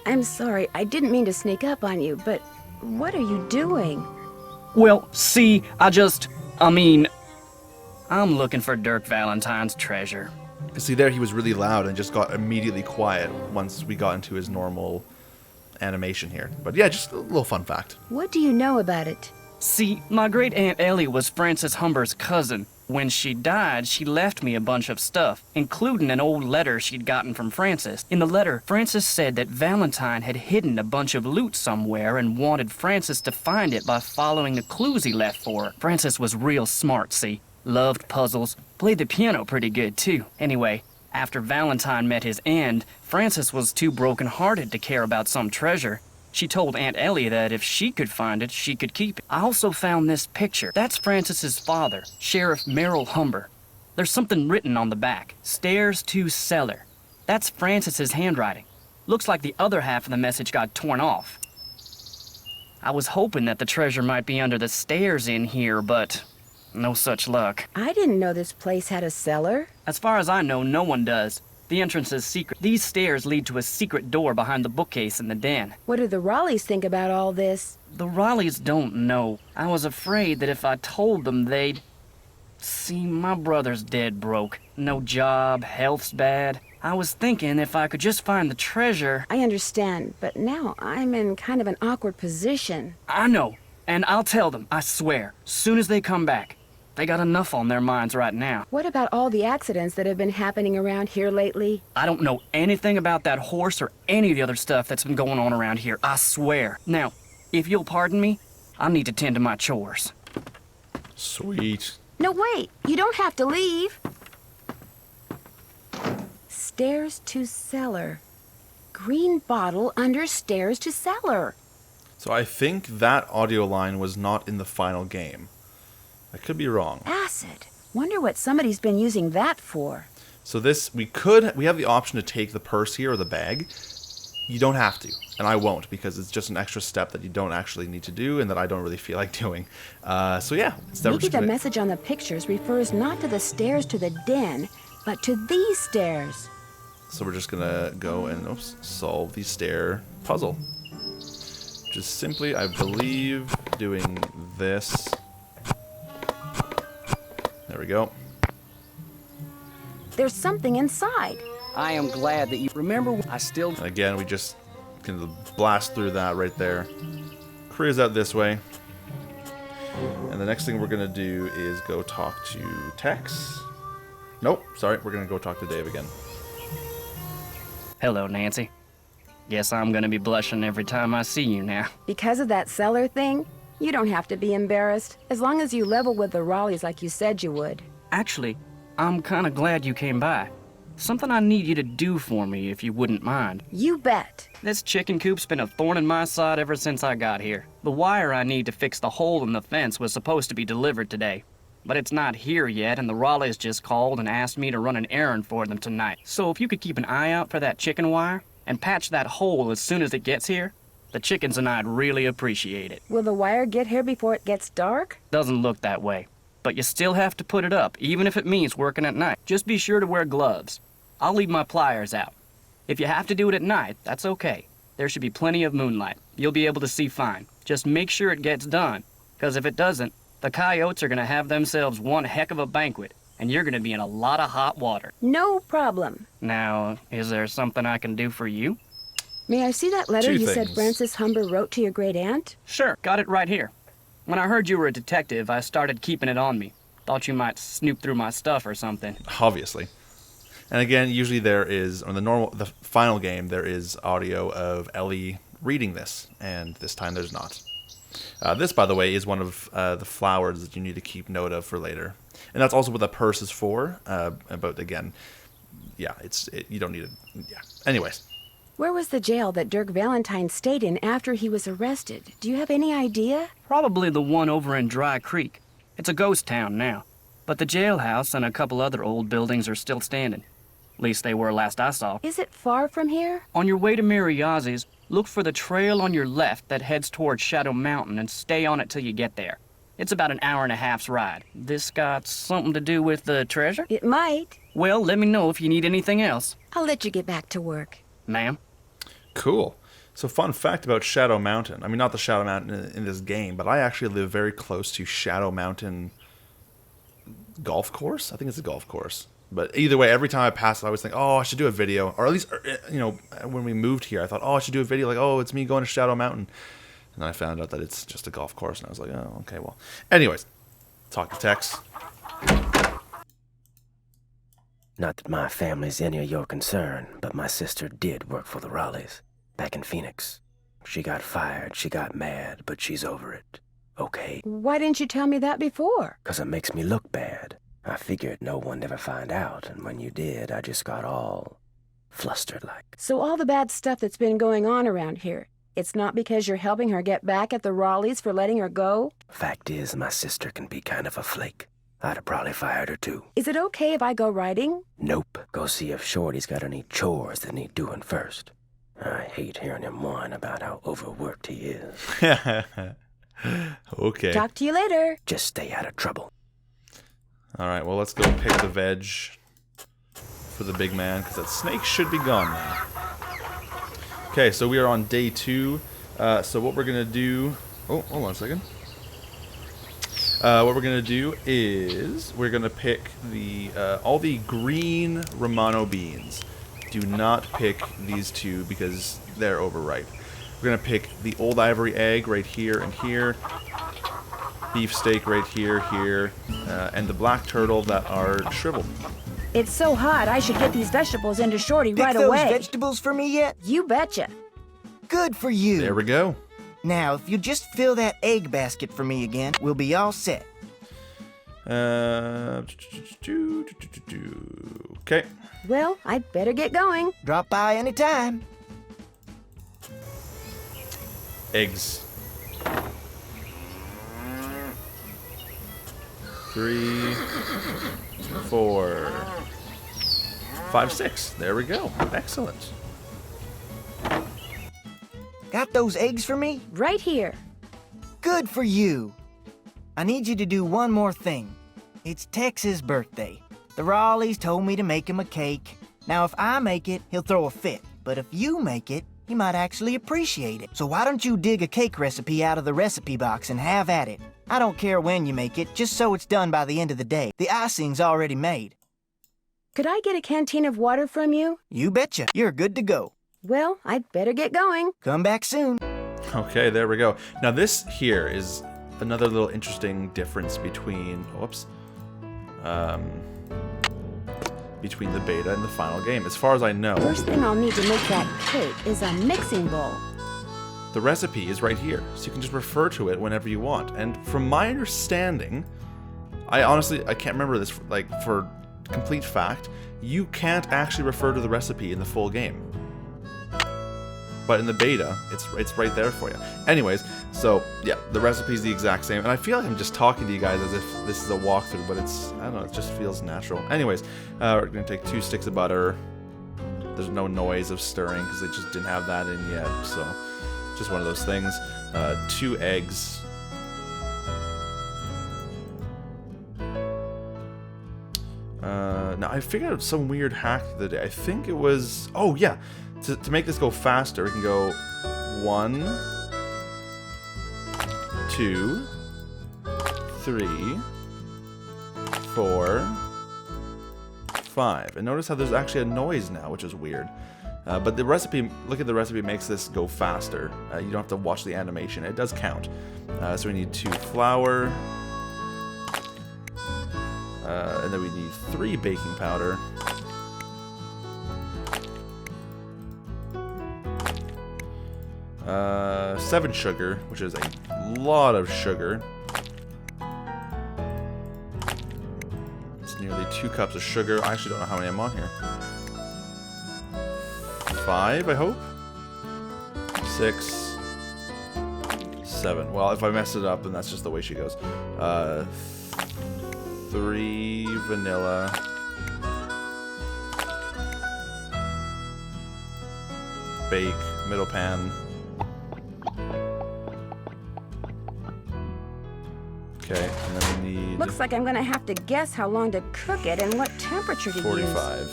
I'm sorry, I didn't mean to sneak up on you, but what are you doing? Well, see, I'm looking for Dirk Valentine's treasure. See, there he was really loud and just got immediately quiet once we got into his normal animation here. But yeah, just a little fun fact. What do you know about it? See, my great Aunt Ellie was Francis Humber's cousin. When she died, she left me a bunch of stuff, including an old letter she'd gotten from Francis. In the letter, Francis said that Valentine had hidden a bunch of loot somewhere and wanted Francis to find it by following the clues he left for her. Francis was real smart, see? Loved puzzles, played the piano pretty good too. Anyway, after Valentine met his end, Francis was too broken-hearted to care about some treasure. She told Aunt Ellie that if she could find it, she could keep it. I also found this picture. That's Francis's father, Sheriff Merrill Humber. There's something written on the back. Stairs to cellar. That's Francis's handwriting. Looks like the other half of the message got torn off. I was hoping that the treasure might be under the stairs in here, but no such luck. I didn't know this place had a cellar. As far as I know, no one does. The entrance is secret. These stairs lead to a secret door behind the bookcase in the den. What do the Raleighs think about all this? The Raleighs don't know. I was afraid that if I told them, they'd... See, my brother's dead broke. No job, health's bad. I was thinking if I could just find the treasure... I understand, but now I'm in kind of an awkward position. I know, and I'll tell them, I swear, soon as they come back. They got enough on their minds right now. What about all the accidents that have been happening around here lately? I don't know anything about that horse or any of the other stuff that's been going on around here, I swear. Now, if you'll pardon me, I need to tend to my chores. Sweet. No, wait, you don't have to leave. Stairs to cellar. Green bottle under stairs to cellar. So I think that audio line was not in the final game. I could be wrong. Acid. Wonder what somebody's been using that for. So this, we have the option to take the purse here or the bag. You don't have to, and I won't, because it's just an extra step that you don't actually need to do and that I don't really feel like doing. So yeah. Maybe the message on the pictures refers not to the stairs to the den, but to these stairs. So we're just gonna go and solve the stair puzzle. Just simply, I believe, doing this. There we go. There's something inside. I am glad that you remember. And again, we just can blast through that right there. Cruise out this way. And the next thing we're going to do is go talk to Tex. Nope, sorry, we're going to go talk to Dave again. Hello, Nancy. Guess I'm gonna be blushing every time I see you now. Because of that cellar thing? You don't have to be embarrassed, as long as you level with the Raleighs like you said you would. Actually, I'm kinda glad you came by. Something I need you to do for me, if you wouldn't mind. You bet. This chicken coop's been a thorn in my side ever since I got here. The wire I need to fix the hole in the fence was supposed to be delivered today. But it's not here yet, and the Raleighs just called and asked me to run an errand for them tonight. So if you could keep an eye out for that chicken wire, and patch that hole as soon as it gets here, the chickens and I'd really appreciate it. Will the wire get here before it gets dark? Doesn't look that way. But you still have to put it up, even if it means working at night. Just be sure to wear gloves. I'll leave my pliers out. If you have to do it at night, that's okay. There should be plenty of moonlight. You'll be able to see fine. Just make sure it gets done, because if it doesn't, the coyotes are going to have themselves one heck of a banquet, and you're going to be in a lot of hot water. No problem. Now, is there something I can do for you? May I see that letter Two you said things. Francis Humber wrote to your great-aunt? Sure, got it right here. When I heard you were a detective, I started keeping it on me. Thought you might snoop through my stuff or something. Obviously. And again, usually there is, on the final game, there is audio of Ellie reading this, and this time there's not. This, by the way, is one of the flowers that you need to keep note of for later. And that's also what the purse is for. But again, yeah, you don't need it. Yeah. Anyways. Where was the jail that Dirk Valentine stayed in after he was arrested? Do you have any idea? Probably the one over in Dry Creek. It's a ghost town now. But the jailhouse and a couple other old buildings are still standing. At least they were last I saw. Is it far from here? On your way to Mariazzi's, look for the trail on your left that heads towards Shadow Mountain and stay on it till you get there. It's about an hour and a half's ride. This got something to do with the treasure? It might. Well, let me know if you need anything else. I'll let you get back to work. Ma'am? Cool. So fun fact about Shadow Mountain. I mean, not the Shadow Mountain in this game, but I actually live very close to Shadow Mountain golf course. I think it's a golf course. But either way, every time I pass it, I always think, oh, I should do a video. Or at least, you know, when we moved here, I thought, oh, I should do a video like, oh, it's me going to Shadow Mountain. And then I found out that it's just a golf course, and I was like, oh, okay, well. Anyways, talk to Tex. Not that my family's any of your concern, but my sister did work for the Raleighs back in Phoenix. She got fired, she got mad, but she's over it. Okay? Why didn't you tell me that before? 'Cause it makes me look bad. I figured no one'd ever find out, and when you did, I just got all flustered like. So all the bad stuff that's been going on around here, it's not because you're helping her get back at the Raleighs for letting her go? Fact is, my sister can be kind of a flake. I'd have probably fired her too. Is it okay if I go riding? Nope. Go see if Shorty's got any chores that need doing first. I hate hearing him whine about how overworked he is. Okay. Talk to you later. Just stay out of trouble. All right, well, let's go pick the veg for the big man, because that snake should be gone now. Okay, so we are on day 2. So what we're going to do... Oh, hold on a second. What we're going to do is we're going to pick the all the green Romano beans. Do not pick these two because they're overripe. We're going to pick the old ivory egg right here and here. Beefsteak right here, and the black turtle that are shriveled. It's so hot, I should get these vegetables into Shorty Pick right those away. vegetables for me yet? You betcha. Good for you. There we go. Now, if you just fill that egg basket for me again, we'll be all set. Okay. Well, I'd better get going. Drop by anytime. Eggs. 3, 4, 5, 6. There we go. Excellent. Got those eggs for me? Right here. Good for you. I need you to do one more thing. It's Tex's birthday. The Raleighs told me to make him a cake. Now, if I make it, he'll throw a fit. But if you make it, he might actually appreciate it. So why don't you dig a cake recipe out of the recipe box and have at it? I don't care when you make it, just so it's done by the end of the day. The icing's already made. Could I get a canteen of water from you? You betcha. You're good to go. Well, I'd better get going. Come back soon. Okay, there we go. Now this here is another little interesting difference between, between the beta and the final game. As far as I know, First thing I'll need to make that cake is a mixing bowl. the recipe is right here, so you can just refer to it whenever you want. And from my understanding, I can't remember this like for complete fact, you can't actually refer to the recipe in the full game. But in the beta, it's right there for you. Anyways, so yeah, the recipe's the exact same. And I feel like I'm just talking to you guys as if this is a walkthrough, but it's, I don't know, it just feels natural. Anyways, we're gonna take 2 sticks of butter. There's no noise of stirring because they just didn't have that in yet, so just one of those things. 2 eggs. Now I figured out some weird hack the other day. I think it was, oh yeah, to make this go faster, we can go 1, 2, 3, 4, 5. And notice how there's actually a noise now, which is weird. But the recipe, look at the recipe, makes this go faster. You don't have to watch the animation. It does count. So we need 2 flour. And then we need 3 baking powder. 7 sugar, which is a lot of sugar. It's nearly 2 cups of sugar. I actually don't know how many I'm on here. 5, I hope. 6, 7. Well, if I mess it up, then that's just the way she goes. 3 vanilla. Bake, middle pan. Okay, and then we need Looks like I'm gonna have to guess how long to cook it and what temperature to use. 45.